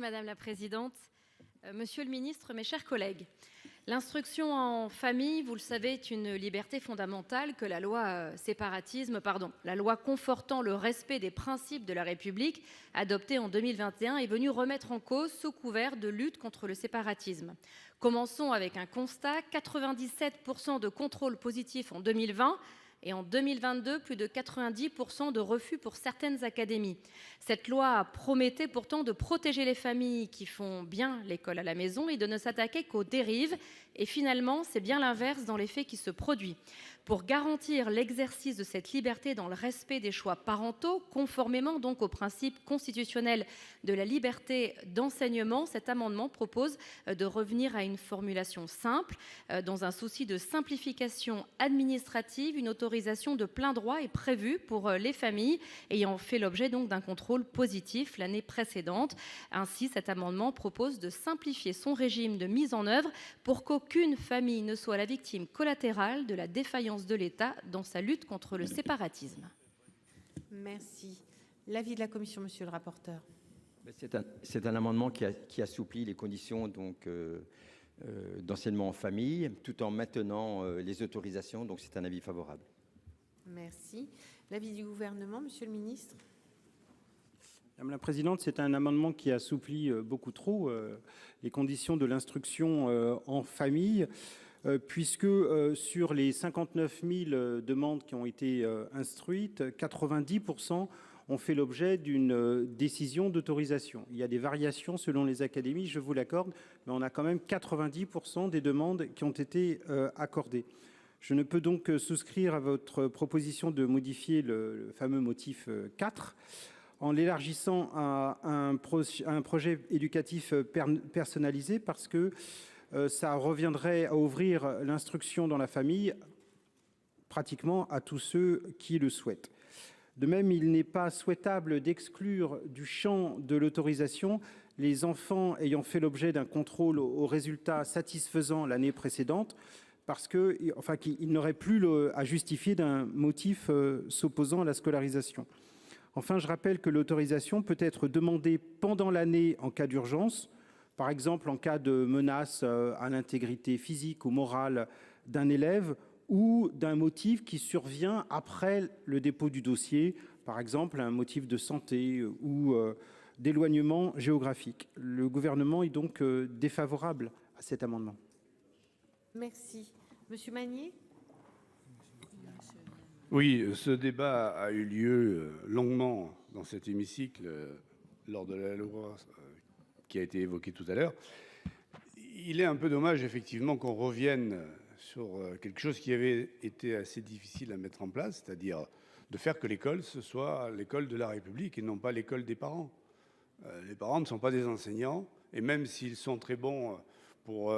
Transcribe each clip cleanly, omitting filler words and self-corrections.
Madame la présidente, monsieur le ministre, mes chers collègues, l'instruction en famille, vous le savez, est une liberté fondamentale que la loi la loi confortant le respect des principes de la République, adoptée en 2021, est venue remettre en cause sous couvert de lutte contre le séparatisme. Commençons avec un constat, 97% de contrôles positifs en 2020. Et en 2022, plus de 90% de refus pour certaines académies. Cette loi promettait pourtant de protéger les familles qui font bien l'école à la maison et de ne s'attaquer qu'aux dérives. Et finalement, c'est bien l'inverse dans les faits qui se produit. Pour garantir l'exercice de cette liberté dans le respect des choix parentaux, conformément donc au principe constitutionnel de la liberté d'enseignement, cet amendement propose de revenir à une formulation simple. Dans un souci de simplification administrative, une autorisation de plein droit est prévue pour les familles ayant fait l'objet donc d'un contrôle positif l'année précédente. Ainsi, cet amendement propose de simplifier son régime de mise en œuvre pour qu'aucune famille ne soit la victime collatérale de la défaillance de l'État dans sa lutte contre le séparatisme. Merci. L'avis de la commission, monsieur le rapporteur. C'est un amendement qui assouplit les conditions d'enseignement en famille, tout en maintenant les autorisations. Donc c'est un avis favorable. Merci. L'avis du gouvernement, monsieur le ministre. Madame la présidente, c'est un amendement qui assouplit beaucoup trop les conditions de l'instruction en famille, puisque sur les 59 000 demandes qui ont été instruites, 90% ont fait l'objet d'une décision d'autorisation. Il y a des variations selon les académies, je vous l'accorde, mais on a quand même 90% des demandes qui ont été accordées. Je ne peux donc souscrire à votre proposition de modifier le fameux motif 4 en l'élargissant à un projet éducatif personnalisé, parce que ça reviendrait à ouvrir l'instruction dans la famille pratiquement à tous ceux qui le souhaitent. De même, il n'est pas souhaitable d'exclure du champ de l'autorisation les enfants ayant fait l'objet d'un contrôle aux résultats satisfaisants l'année précédente, parce qu'ils n'auraient plus à justifier d'un motif s'opposant à la scolarisation. Enfin, je rappelle que l'autorisation peut être demandée pendant l'année en cas d'urgence, par exemple en cas de menace à l'intégrité physique ou morale d'un élève, ou d'un motif qui survient après le dépôt du dossier, par exemple un motif de santé ou d'éloignement géographique. Le gouvernement est donc défavorable à cet amendement. Merci. Monsieur Magnier. Oui, ce débat a eu lieu longuement dans cet hémicycle lors de la loi qui a été évoquée tout à l'heure. Il est un peu dommage, effectivement, qu'on revienne sur quelque chose qui avait été assez difficile à mettre en place, c'est-à-dire de faire que l'école, ce soit l'école de la République et non pas l'école des parents. Les parents ne sont pas des enseignants, et même s'ils sont très bons pour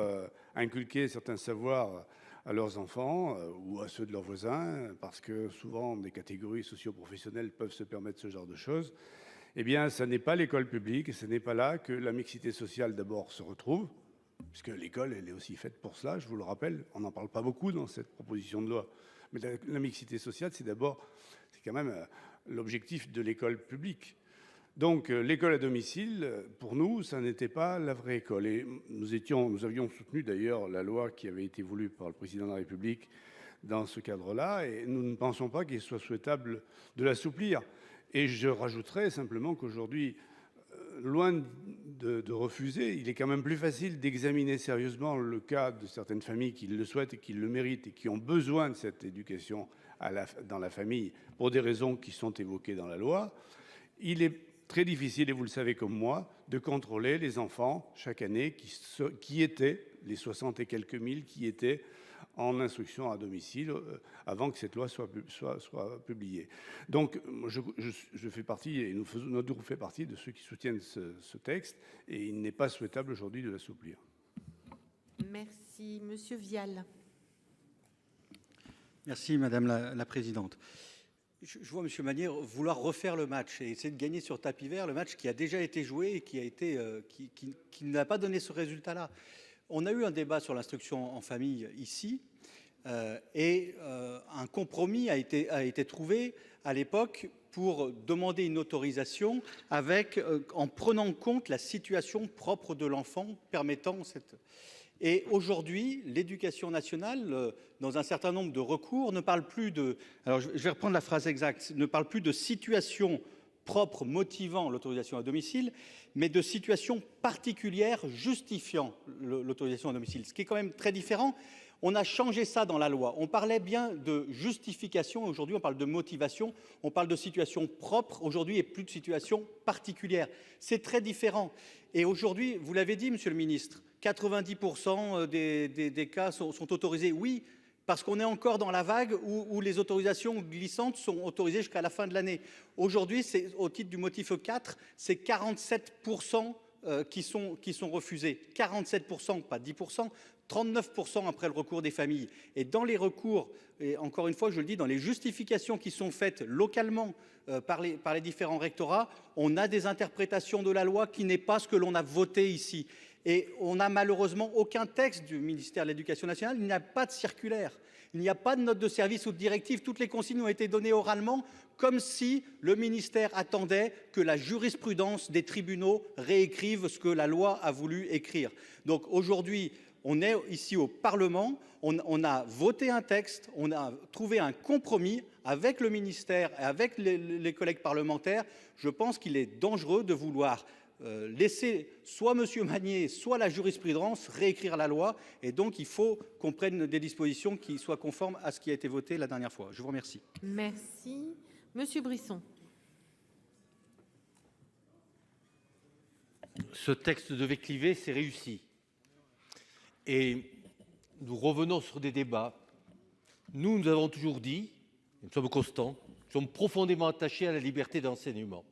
inculquer certains savoirs à leurs enfants ou à ceux de leurs voisins, parce que souvent des catégories socio-professionnelles peuvent se permettre ce genre de choses, eh bien, ce n'est pas l'école publique, et ce n'est pas là que la mixité sociale d'abord se retrouve, puisque l'école, elle est aussi faite pour cela, je vous le rappelle, on n'en parle pas beaucoup dans cette proposition de loi, mais la mixité sociale, c'est quand même l'objectif de l'école publique. Donc l'école à domicile, pour nous, ça n'était pas la vraie école. Et nous avions soutenu d'ailleurs la loi qui avait été voulue par le président de la République dans ce cadre-là, et nous ne pensons pas qu'il soit souhaitable de l'assouplir. Et je rajouterais simplement qu'aujourd'hui, loin de refuser, il est quand même plus facile d'examiner sérieusement le cas de certaines familles qui le souhaitent et qui le méritent et qui ont besoin de cette éducation dans la famille pour des raisons qui sont évoquées dans la loi. Il est très difficile, et vous le savez comme moi, de contrôler les enfants chaque année qui étaient, les 60 et quelques mille qui étaient en instruction à domicile avant que cette loi soit publiée. Donc je fais partie, et notre groupe fait partie de ceux qui soutiennent ce texte, et il n'est pas souhaitable aujourd'hui de l'assouplir. Merci. Monsieur Vial. Merci madame la présidente. Je vois monsieur Magnier vouloir refaire le match et essayer de gagner sur tapis vert le match qui a déjà été joué et qui n'a pas donné ce résultat-là. On a eu un débat sur l'instruction en famille ici et un compromis a été trouvé à l'époque pour demander une autorisation avec, en prenant en compte la situation propre de l'enfant permettant cette... Et aujourd'hui, l'éducation nationale, dans un certain nombre de recours, ne parle plus de... Alors je vais reprendre la phrase exacte. Ne parle plus de situation propre motivant l'autorisation à domicile, mais de situation particulière justifiant l'autorisation à domicile. Ce qui est quand même très différent. On a changé ça dans la loi. On parlait bien de justification. Aujourd'hui, on parle de motivation. On parle de situation propre aujourd'hui et plus de situation particulière. C'est très différent. Et aujourd'hui, vous l'avez dit, Monsieur le Ministre, 90% des cas sont autorisés. Oui, parce qu'on est encore dans la vague où les autorisations glissantes sont autorisées jusqu'à la fin de l'année. Aujourd'hui, c'est au titre du motif 4, c'est 47% qui sont refusés. 47%, pas 10%. 39% après le recours des familles. Et dans les recours, et encore une fois, je le dis, dans les justifications qui sont faites localement par les différents rectorats, on a des interprétations de la loi qui n'est pas ce que l'on a voté ici. Et on n'a malheureusement aucun texte du ministère de l'Éducation nationale, il n'y a pas de circulaire, il n'y a pas de note de service ou de directive, toutes les consignes ont été données oralement, comme si le ministère attendait que la jurisprudence des tribunaux réécrive ce que la loi a voulu écrire. Donc aujourd'hui, on est ici au Parlement, on a voté un texte, on a trouvé un compromis avec le ministère et avec les collègues parlementaires. Je pense qu'il est dangereux de vouloir laisser soit M. Magnier, soit la jurisprudence réécrire la loi. Et donc, il faut qu'on prenne des dispositions qui soient conformes à ce qui a été voté la dernière fois. Je vous remercie. Merci. Monsieur Brisson. Ce texte devait cliver, c'est réussi. Et nous revenons sur des débats. Nous avons toujours dit, nous sommes constants, nous sommes profondément attachés à la liberté d'enseignement.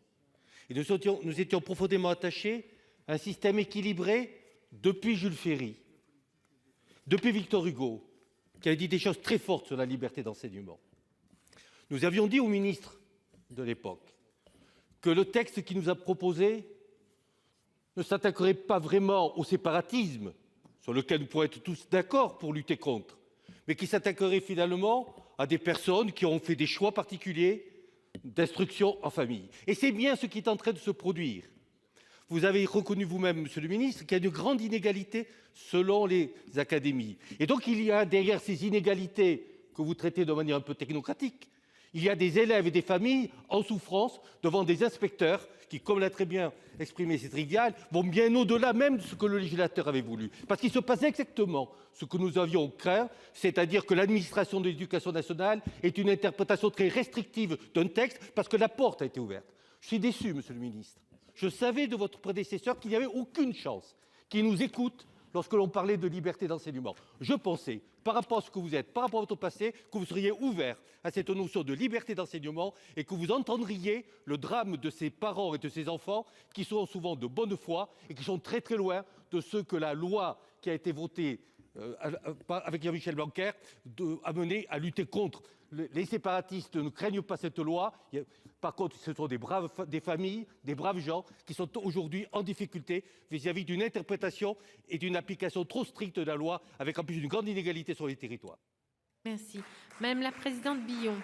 Et nous étions profondément attachés à un système équilibré depuis Jules Ferry, depuis Victor Hugo, qui a dit des choses très fortes sur la liberté d'enseignement. Nous avions dit au ministre de l'époque que le texte qu'il nous a proposé ne s'attaquerait pas vraiment au séparatisme, sur lequel nous pourrions être tous d'accord pour lutter contre, mais qui s'attaquerait finalement à des personnes qui ont fait des choix particuliers d'instruction en famille. Et c'est bien ce qui est en train de se produire. Vous avez reconnu vous-même, Monsieur le Ministre, qu'il y a une grande inégalité selon les académies. Et donc il y a derrière ces inégalités que vous traitez de manière un peu technocratique, il y a des élèves et des familles en souffrance devant des inspecteurs qui, comme l'a très bien exprimé Cédric Vial, vont bien au-delà même de ce que le législateur avait voulu. Parce qu'il se passe exactement ce que nous avions craint, c'est-à-dire que l'administration de l'éducation nationale est une interprétation très restrictive d'un texte parce que la porte a été ouverte. Je suis déçu, Monsieur le Ministre. Je savais de votre prédécesseur qu'il n'y avait aucune chance qu'il nous écoute lorsque l'on parlait de liberté d'enseignement. Je pensais, par rapport à ce que vous êtes, par rapport à votre passé, que vous seriez ouvert à cette notion de liberté d'enseignement et que vous entendriez le drame de ces parents et de ces enfants qui sont souvent de bonne foi et qui sont très très loin de ce que la loi qui a été votée avec Jean-Michel Blanquer a mené à lutter contre. Les séparatistes ne craignent pas cette loi. Par contre, ce sont des familles, des braves gens qui sont aujourd'hui en difficulté vis-à-vis d'une interprétation et d'une application trop stricte de la loi, avec en plus une grande inégalité sur les territoires. Merci. Madame la présidente Billon.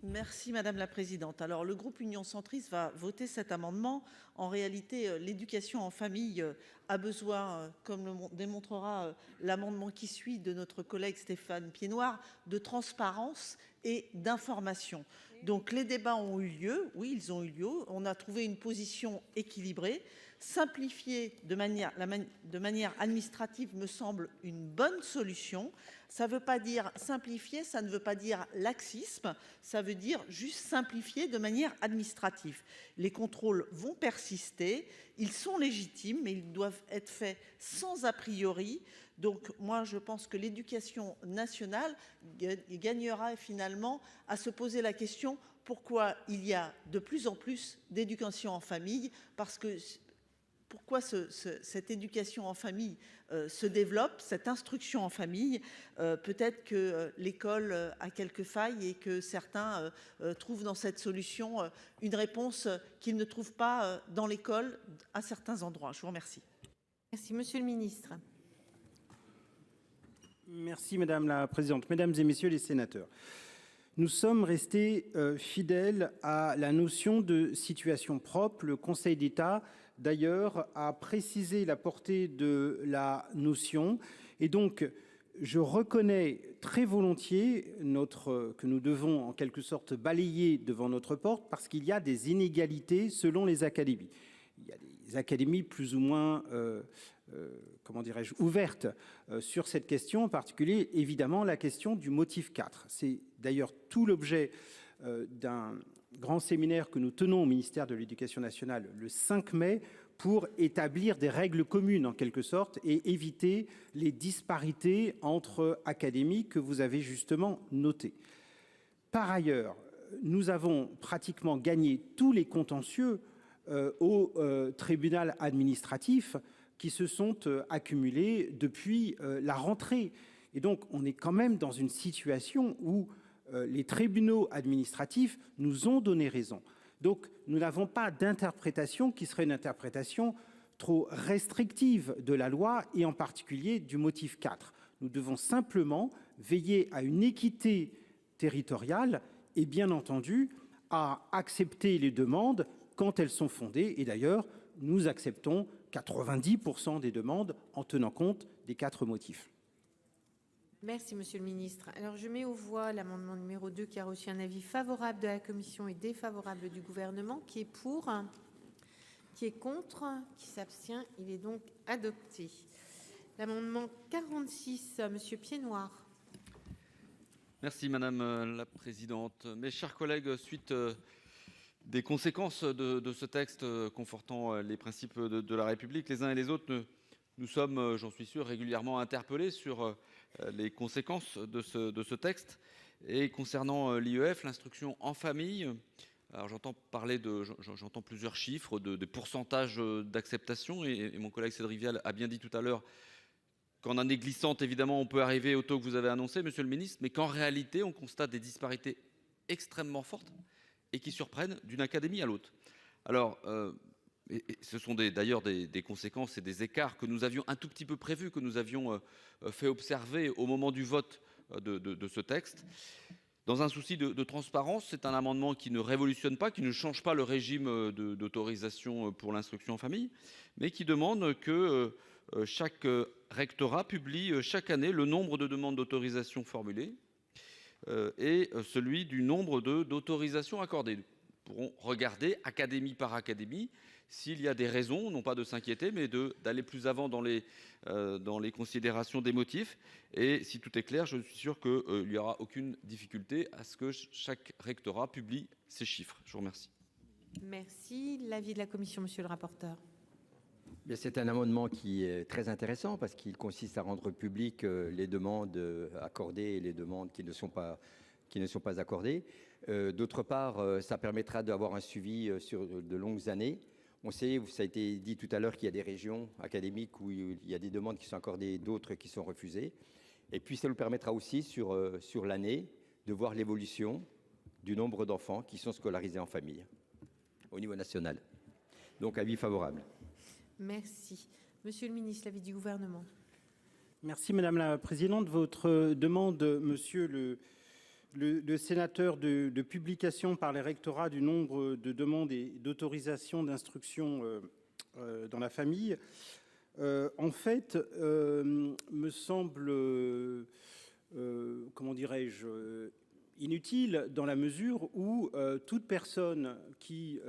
Merci Madame la Présidente. Alors le groupe Union Centriste va voter cet amendement. En réalité, l'éducation en famille a besoin, comme le démontrera l'amendement qui suit de notre collègue Stéphane Piednoir, de transparence et d'information. Donc les débats ont eu lieu, oui ils ont eu lieu, on a trouvé une position équilibrée. Simplifier de manière administrative me semble une bonne solution. Ça ne veut pas dire simplifier, ça ne veut pas dire laxisme, ça veut dire juste simplifier de manière administrative. Les contrôles vont persister, ils sont légitimes, mais ils doivent être faits sans a priori. Donc moi je pense que l'éducation nationale gagnera finalement à se poser la question pourquoi il y a de plus en plus d'éducation en famille, parce que pourquoi cette éducation en famille se développe, cette instruction en famille. Peut-être que l'école a quelques failles et que certains trouvent dans cette solution une réponse qu'ils ne trouvent pas dans l'école à certains endroits. Je vous remercie. Merci, Monsieur le Ministre. Merci Madame la Présidente. Mesdames et Messieurs les sénateurs, nous sommes restés fidèles à la notion de situation propre. Le Conseil d'État, d'ailleurs, a précisé la portée de la notion. Et donc, je reconnais très volontiers que nous devons en quelque sorte balayer devant notre porte parce qu'il y a des inégalités selon les académies. Il y a des académies plus ou moins ouvertes sur cette question, en particulier évidemment la question du motif 4. C'est d'ailleurs tout l'objet d'un grand séminaire que nous tenons au ministère de l'Éducation nationale le 5 mai pour établir des règles communes en quelque sorte et éviter les disparités entre académies que vous avez justement notées. Par ailleurs, nous avons pratiquement gagné tous les contentieux au tribunal administratif qui se sont accumulés depuis la rentrée. Et donc, on est quand même dans une situation où les tribunaux administratifs nous ont donné raison. Donc, nous n'avons pas d'interprétation qui serait une interprétation trop restrictive de la loi et en particulier du motif 4. Nous devons simplement veiller à une équité territoriale et bien entendu à accepter les demandes quand elles sont fondées. Et d'ailleurs, nous acceptons 90% des demandes en tenant compte des 4 motifs. Merci, Monsieur le Ministre. Alors, je mets aux voix l'amendement numéro 2 qui a reçu un avis favorable de la Commission et défavorable du gouvernement. Qui est pour? Qui est contre? Qui s'abstient? Il est donc adopté. L'amendement 46, Monsieur Piednoir. Merci Madame la Présidente. Mes chers collègues, suite des conséquences de ce texte confortant les principes de la République, les uns et les autres, nous sommes, j'en suis sûr, régulièrement interpellés sur les conséquences de ce texte. Et concernant l'IEF, l'instruction en famille, alors j'entends plusieurs chiffres de pourcentage d'acceptation et mon collègue Cédric Vial a bien dit tout à l'heure qu'en année glissante, évidemment, on peut arriver au taux que vous avez annoncé, Monsieur le Ministre, mais qu'en réalité, on constate des disparités extrêmement fortes et qui surprennent d'une académie à l'autre. Alors, ce sont d'ailleurs des conséquences et des écarts que nous avions un tout petit peu prévus, que nous avions fait observer au moment du vote de ce texte. Dans un souci de transparence, c'est un amendement qui ne révolutionne pas, qui ne change pas le régime d'autorisation pour l'instruction en famille, mais qui demande que chaque rectorat publie chaque année le nombre de demandes d'autorisation formulées et celui du nombre d'autorisations accordées. Nous pourrons regarder académie par académie s'il y a des raisons, non pas de s'inquiéter, mais d'aller plus avant dans les considérations des motifs. Et si tout est clair, je suis sûr qu'il n'y aura aucune difficulté à ce que chaque rectorat publie ces chiffres. Je vous remercie. Merci. L'avis de la Commission, Monsieur le rapporteur. C'est un amendement qui est très intéressant parce qu'il consiste à rendre public les demandes accordées et les demandes qui ne sont pas accordées. D'autre part, ça permettra d'avoir un suivi sur de longues années. On sait, ça a été dit tout à l'heure, qu'il y a des régions académiques où il y a des demandes qui sont accordées, d'autres qui sont refusées. Et puis ça nous permettra aussi sur l'année de voir l'évolution du nombre d'enfants qui sont scolarisés en famille au niveau national. Donc avis favorable. Merci. Monsieur le Ministre, l'avis du gouvernement. Merci Madame la Présidente. Votre demande, Monsieur le sénateur, de publication par les rectorats du nombre de demandes et d'autorisations d'instruction dans la famille, en fait, me semble, inutile dans la mesure où toute personne qui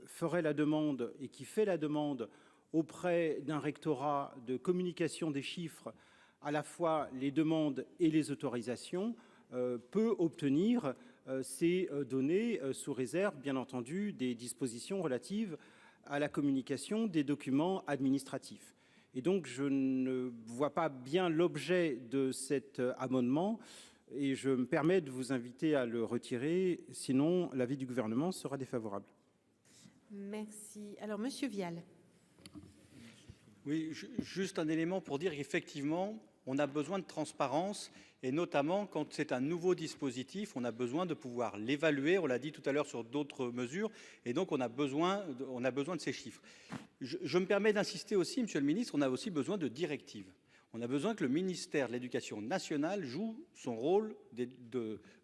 ferait la demande et qui fait la demande auprès d'un rectorat de communication des chiffres, à la fois les demandes et les autorisations, peut obtenir ces données sous réserve, bien entendu, des dispositions relatives à la communication des documents administratifs. Et donc, je ne vois pas bien l'objet de cet amendement et je me permets de vous inviter à le retirer. Sinon, l'avis du gouvernement sera défavorable. Merci. Alors, Monsieur Vial. Oui, juste un élément pour dire qu'effectivement, on a besoin de transparence et notamment quand c'est un nouveau dispositif, on a besoin de pouvoir l'évaluer, on l'a dit tout à l'heure sur d'autres mesures, et donc on a besoin de ces chiffres. Je me permets d'insister aussi, Monsieur le Ministre, on a aussi besoin de directives. On a besoin que le ministère de l'Éducation nationale joue son rôle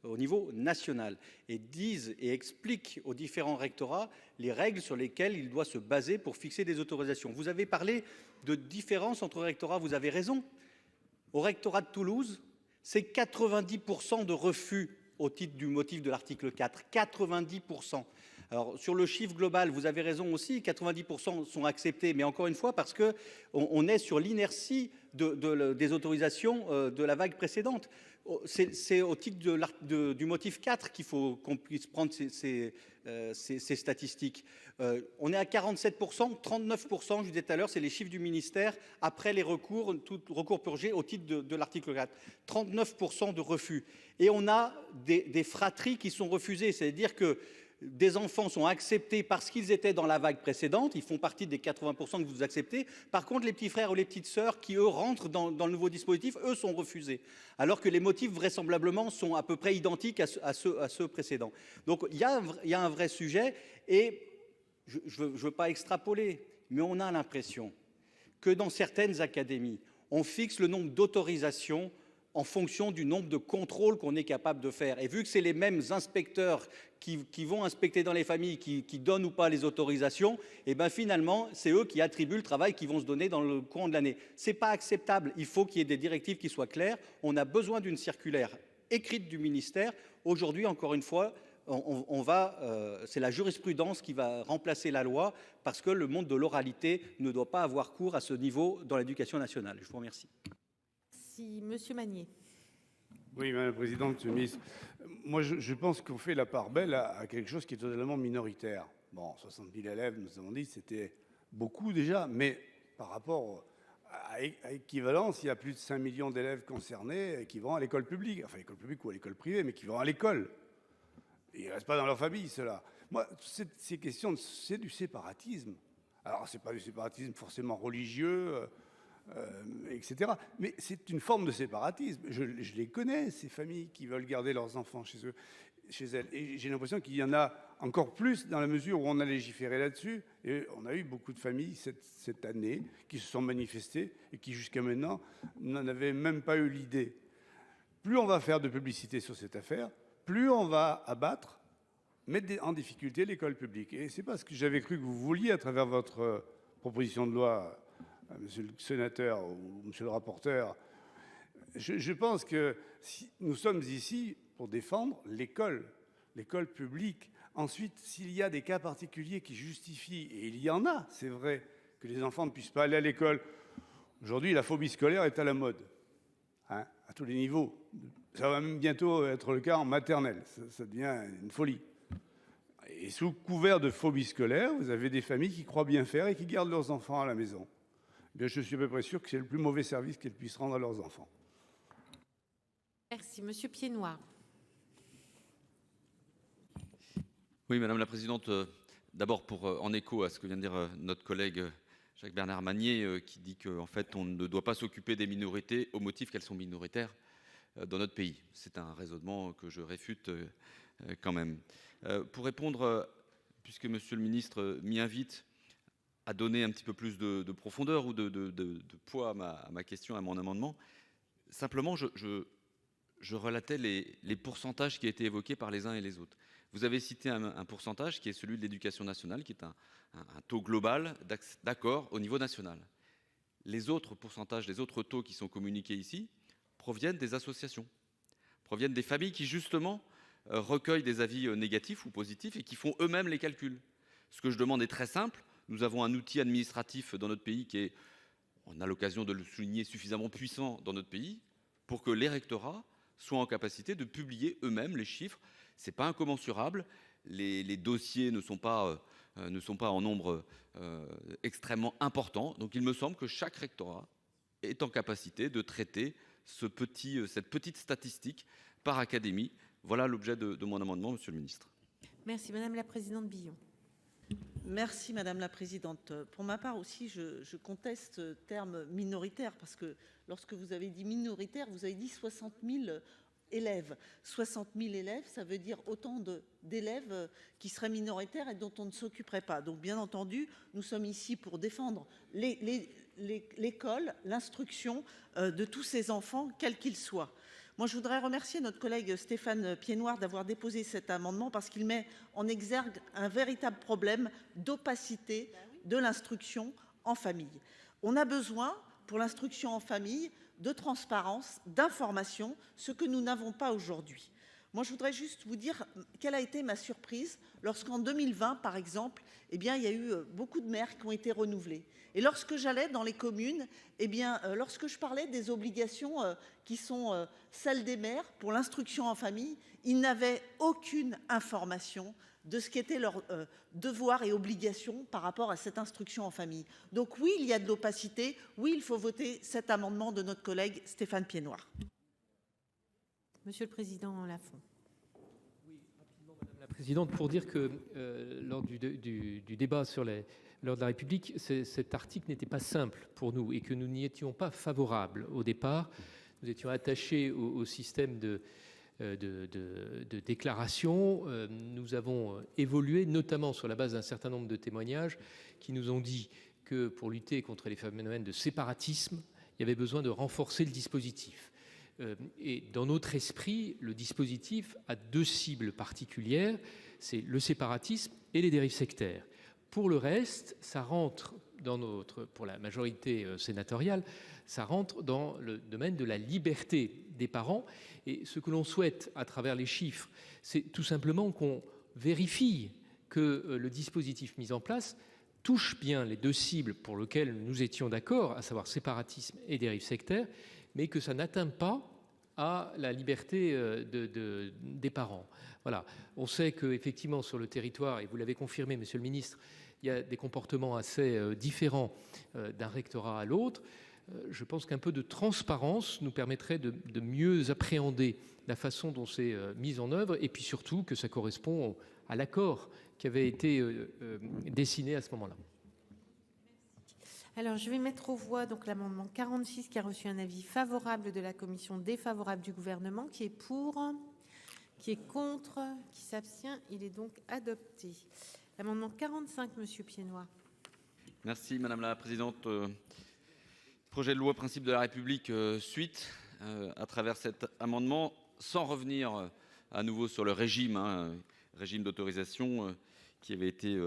au niveau national et dise et explique aux différents rectorats les règles sur lesquelles il doit se baser pour fixer des autorisations. Vous avez parlé de différence entre rectorats, vous avez raison. Au rectorat de Toulouse, c'est 90% de refus au titre du motif de l'article 4. 90%. Alors, sur le chiffre global, vous avez raison aussi, 90% sont acceptés, mais encore une fois, parce qu'on est sur l'inertie des autorisations de la vague précédente. C'est au titre du motif 4 qu'il faut qu'on puisse prendre ces statistiques. On est à 47%, 39%, je disais tout à l'heure, c'est les chiffres du ministère, après les recours, tout recours purgé au titre de l'article 4. 39% de refus. Et on a des fratries qui sont refusées, c'est-à-dire que des enfants sont acceptés parce qu'ils étaient dans la vague précédente, ils font partie des 80% que vous acceptez. Par contre, les petits frères ou les petites sœurs qui, eux, rentrent dans le nouveau dispositif, eux, sont refusés. Alors que les motifs, vraisemblablement, sont à peu près identiques à ceux précédents. Donc, il y a un vrai sujet et je ne veux pas extrapoler, mais on a l'impression que dans certaines académies, on fixe le nombre d'autorisations en fonction du nombre de contrôles qu'on est capable de faire. Et vu que c'est les mêmes inspecteurs qui vont inspecter dans les familles, qui donnent ou pas les autorisations, et ben finalement, c'est eux qui attribuent le travail qu'ils vont se donner dans le courant de l'année. Ce n'est pas acceptable. Il faut qu'il y ait des directives qui soient claires. On a besoin d'une circulaire écrite du ministère. Aujourd'hui, encore une fois, c'est la jurisprudence qui va remplacer la loi parce que le monde de l'oralité ne doit pas avoir cours à ce niveau dans l'éducation nationale. Je vous remercie. Merci. Monsieur Magnier. Oui, Madame la Présidente, Monsieur le Ministre. Moi, je pense qu'on fait la part belle à quelque chose qui est totalement minoritaire. Bon, 60 000 élèves, nous avons dit, c'était beaucoup déjà, mais par rapport à équivalence, il y a plus de 5 millions d'élèves concernés qui vont à l'école publique, enfin l'école publique ou à l'école privée, mais qui vont à l'école. Ils ne restent pas dans leur famille, ceux-là. Moi, ces questions, c'est du séparatisme. Alors, ce n'est pas du séparatisme forcément religieux, etc. Mais c'est une forme de séparatisme. Je les connais, ces familles qui veulent garder leurs enfants chez elles. Et j'ai l'impression qu'il y en a encore plus dans la mesure où on a légiféré là-dessus. Et on a eu beaucoup de familles cette année qui se sont manifestées et qui, jusqu'à maintenant, n'en avaient même pas eu l'idée. Plus on va faire de publicité sur cette affaire, plus on va abattre, mettre en difficulté l'école publique. Et ce n'est pas ce que j'avais cru que vous vouliez à travers votre proposition de loi, monsieur le sénateur ou monsieur le rapporteur. Je pense que nous sommes ici pour défendre l'école publique. Ensuite, s'il y a des cas particuliers qui justifient, et il y en a, c'est vrai, que les enfants ne puissent pas aller à l'école. Aujourd'hui, la phobie scolaire est à la mode, à tous les niveaux. Ça va même bientôt être le cas en maternelle. Ça devient une folie. Et sous couvert de phobie scolaire, vous avez des familles qui croient bien faire et qui gardent leurs enfants à la maison. Bien, je suis à peu près sûr que c'est le plus mauvais service qu'elles puissent rendre à leurs enfants. Merci. Monsieur Piednoir. Oui, Madame la Présidente, d'abord en écho à ce que vient de dire notre collègue Jacques-Bernard Magnier, qui dit qu'en fait on ne doit pas s'occuper des minorités au motif qu'elles sont minoritaires dans notre pays. C'est un raisonnement que je réfute quand même. Pour répondre, puisque Monsieur le Ministre m'y invite à donner un petit peu plus de profondeur ou de poids à ma question, à mon amendement, simplement je relatais les pourcentages qui étaient évoqués par les uns et les autres. Vous avez cité un pourcentage qui est celui de l'éducation nationale, qui est un taux global d'accord au niveau national. Les autres pourcentages, les autres taux qui sont communiqués ici proviennent des associations, proviennent des familles qui justement recueillent des avis négatifs ou positifs et qui font eux-mêmes les calculs. Ce que je demande est très simple. Nous avons un outil administratif dans notre pays qui est, on a l'occasion de le souligner, suffisamment puissant dans notre pays pour que les rectorats soient en capacité de publier eux-mêmes les chiffres. Ce n'est pas incommensurable. Les dossiers ne sont pas en nombre extrêmement important. Donc il me semble que chaque rectorat est en capacité de traiter cette petite statistique par académie. Voilà l'objet de mon amendement, Monsieur le Ministre. Merci. Madame la Présidente Billon. Merci Madame la Présidente. Pour ma part aussi, je conteste ce terme minoritaire parce que lorsque vous avez dit minoritaire, vous avez dit 60 000 élèves. 60 000 élèves, ça veut dire autant d'élèves qui seraient minoritaires et dont on ne s'occuperait pas. Donc bien entendu, nous sommes ici pour défendre l'école, l'instruction de tous ces enfants, quels qu'ils soient. Moi, je voudrais remercier notre collègue Stéphane Piednoir d'avoir déposé cet amendement parce qu'il met en exergue un véritable problème d'opacité de l'instruction en famille. On a besoin, pour l'instruction en famille, de transparence, d'information, ce que nous n'avons pas aujourd'hui. Moi, je voudrais juste vous dire quelle a été ma surprise lorsqu'en 2020, par exemple, il y a eu beaucoup de maires qui ont été renouvelés. Et lorsque j'allais dans les communes, lorsque je parlais des obligations qui sont celles des maires pour l'instruction en famille, ils n'avaient aucune information de ce qu'étaient leurs devoirs et obligations par rapport à cette instruction en famille. Donc oui, il y a de l'opacité. Oui, il faut voter cet amendement de notre collègue Stéphane Piednoir. Monsieur le Président Lafont. Oui, rapidement, Madame la Présidente, pour dire que lors du débat sur l'heure de la République, cet article n'était pas simple pour nous et que nous n'y étions pas favorables au départ. Nous étions attachés au système de déclaration. Nous avons évolué, notamment sur la base d'un certain nombre de témoignages qui nous ont dit que pour lutter contre les phénomènes de séparatisme, il y avait besoin de renforcer le dispositif. Et dans notre esprit, le dispositif a deux cibles particulières, c'est le séparatisme et les dérives sectaires. Pour le reste, ça rentre pour la majorité sénatoriale, ça rentre dans le domaine de la liberté des parents. Et ce que l'on souhaite à travers les chiffres, c'est tout simplement qu'on vérifie que le dispositif mis en place touche bien les deux cibles pour lesquelles nous étions d'accord, à savoir séparatisme et dérives sectaires, mais que ça n'atteint pas à la liberté des parents. Voilà. On sait qu'effectivement sur le territoire, et vous l'avez confirmé, Monsieur le Ministre, il y a des comportements assez différents d'un rectorat à l'autre. Je pense qu'un peu de transparence nous permettrait de mieux appréhender la façon dont c'est mis en œuvre et puis surtout que ça correspond à l'accord qui avait été dessiné à ce moment-là. Alors, je vais mettre aux voix donc l'amendement 46 qui a reçu un avis favorable de la commission, défavorable du gouvernement, qui est pour, qui est contre, qui s'abstient. Il est donc adopté. L'amendement 45, Monsieur Piednoir. Merci Madame la Présidente. Projet de loi principe de la République suite à travers cet amendement, sans revenir à nouveau sur le régime d'autorisation qui avait été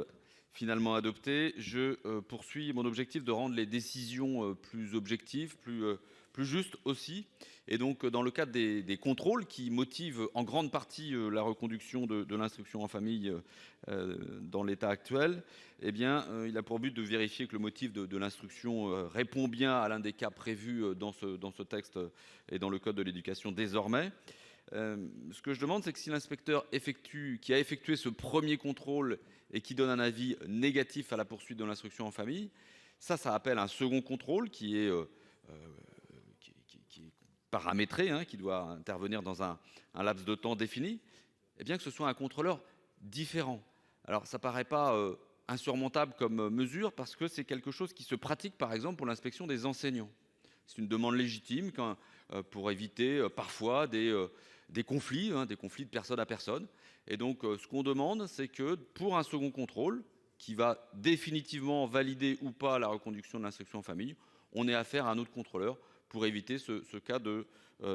finalement adopté. Je poursuis mon objectif de rendre les décisions plus objectives, plus justes aussi. Et donc, dans le cadre des contrôles qui motivent en grande partie la reconduction de l'instruction en famille dans l'état actuel, eh bien, il a pour but de vérifier que le motif de l'instruction répond bien à l'un des cas prévus dans ce texte et dans le Code de l'éducation désormais. Ce que je demande, c'est que si l'inspecteur qui a effectué ce premier contrôle et qui donne un avis négatif à la poursuite de l'instruction en famille, ça appelle un second contrôle qui est paramétré, qui doit intervenir dans un laps de temps défini, et bien que ce soit un contrôleur différent. Alors ça paraît pas insurmontable comme mesure parce que c'est quelque chose qui se pratique par exemple pour l'inspection des enseignants. C'est une demande légitime pour éviter parfois des conflits de personne à personne. Et donc ce qu'on demande, c'est que pour un second contrôle qui va définitivement valider ou pas la reconduction de l'instruction en famille, on ait affaire à un autre contrôleur pour éviter ce cas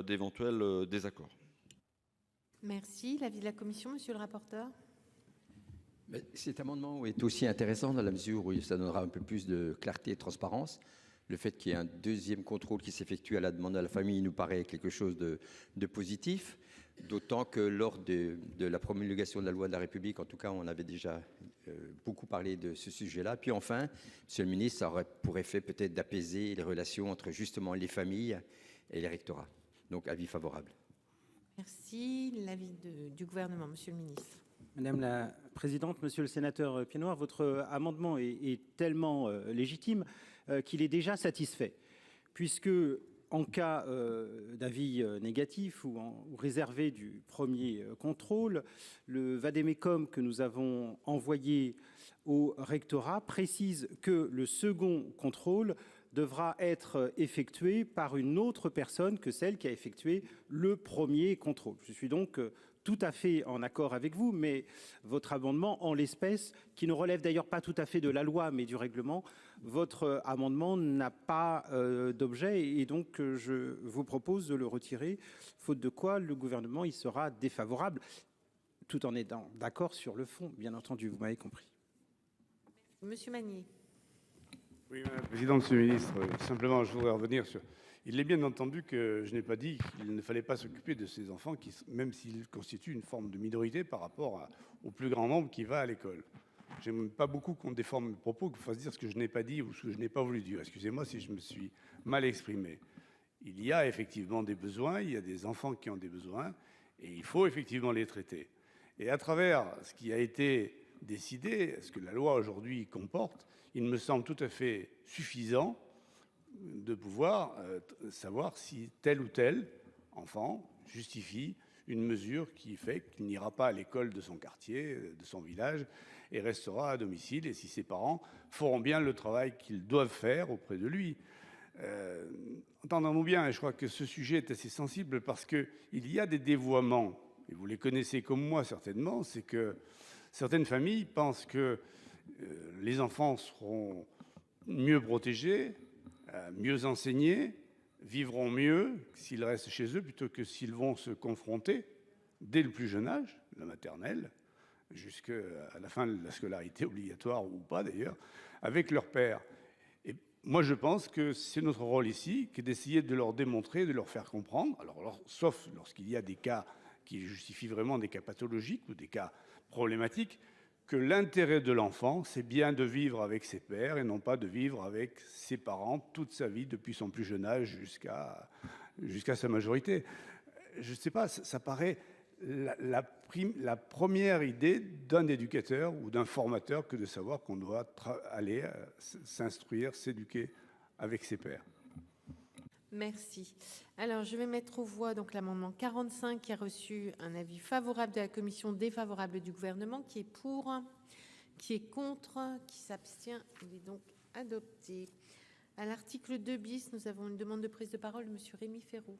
d'éventuels désaccords. Merci. L'avis de la commission, monsieur le rapporteur. Cet amendement est aussi intéressant dans la mesure où ça donnera un peu plus de clarté et de transparence. Le fait qu'il y ait un deuxième contrôle qui s'effectue à la demande de la famille nous paraît quelque chose de positif, d'autant que lors de la promulgation de la loi de la République, en tout cas, on avait déjà beaucoup parlé de ce sujet-là. Puis enfin, Monsieur le ministre, ça aurait pour effet peut-être d'apaiser les relations entre justement les familles et les rectorats. Donc, avis favorable. Merci. L'avis du gouvernement, Monsieur le ministre. Madame la Présidente, Monsieur le Sénateur Piednoir, votre amendement est tellement légitime qu'il est déjà satisfait, puisque en cas d'avis négatif ou réservé du premier contrôle, le vade-mecum que nous avons envoyé au rectorat précise que le second contrôle devra être effectué par une autre personne que celle qui a effectué le premier contrôle. Je suis donc tout à fait en accord avec vous, mais votre amendement, en l'espèce, qui ne relève d'ailleurs pas tout à fait de la loi, mais du règlement, votre amendement n'a pas d'objet et donc je vous propose de le retirer, faute de quoi le gouvernement y sera défavorable, tout en étant d'accord sur le fond, bien entendu, vous m'avez compris. Monsieur Magnier. Oui, Madame la Présidente, Monsieur le Ministre, simplement, je voudrais revenir sur... Il est bien entendu que je n'ai pas dit qu'il ne fallait pas s'occuper de ces enfants, qui, même s'ils constituent une forme de minorité par rapport au plus grand nombre qui va à l'école. J'aime pas beaucoup qu'on déforme mes propos, qu'on fasse dire ce que je n'ai pas dit ou ce que je n'ai pas voulu dire. Excusez-moi si je me suis mal exprimé. Il y a effectivement des besoins, il y a des enfants qui ont des besoins, et il faut effectivement les traiter. Et à travers ce qui a été décidé, ce que la loi aujourd'hui comporte, il me semble tout à fait suffisant de pouvoir savoir si tel ou tel enfant justifie une mesure qui fait qu'il n'ira pas à l'école de son quartier, de son village, et restera à domicile, et si ses parents feront bien le travail qu'ils doivent faire auprès de lui. Entendons-nous bien, et je crois que ce sujet est assez sensible parce qu'il y a des dévoiements, et vous les connaissez comme moi certainement, c'est que certaines familles pensent que les enfants seront mieux protégés, mieux enseignés, vivront mieux s'ils restent chez eux plutôt que s'ils vont se confronter, dès le plus jeune âge, la maternelle, jusqu'à la fin de la scolarité obligatoire ou pas d'ailleurs, avec leur père. Et moi je pense que c'est notre rôle ici, qui est d'essayer de leur démontrer, de leur faire comprendre, alors sauf lorsqu'il y a des cas qui justifient vraiment des cas pathologiques ou des cas problématiques, que l'intérêt de l'enfant, c'est bien de vivre avec ses pères et non pas de vivre avec ses parents toute sa vie, depuis son plus jeune âge jusqu'à sa majorité. Je ne sais pas, ça paraît la première idée d'un éducateur ou d'un formateur que de savoir qu'on doit aller s'instruire, s'éduquer avec ses pairs. Merci. Alors, je vais mettre aux voix donc l'amendement 45 qui a reçu un avis favorable de la commission, défavorable du gouvernement, qui est pour, qui est contre, qui s'abstient. Il est donc adopté. À l'article 2 bis, nous avons une demande de prise de parole, monsieur Rémi Féraud.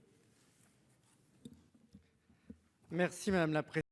Merci madame la présidente.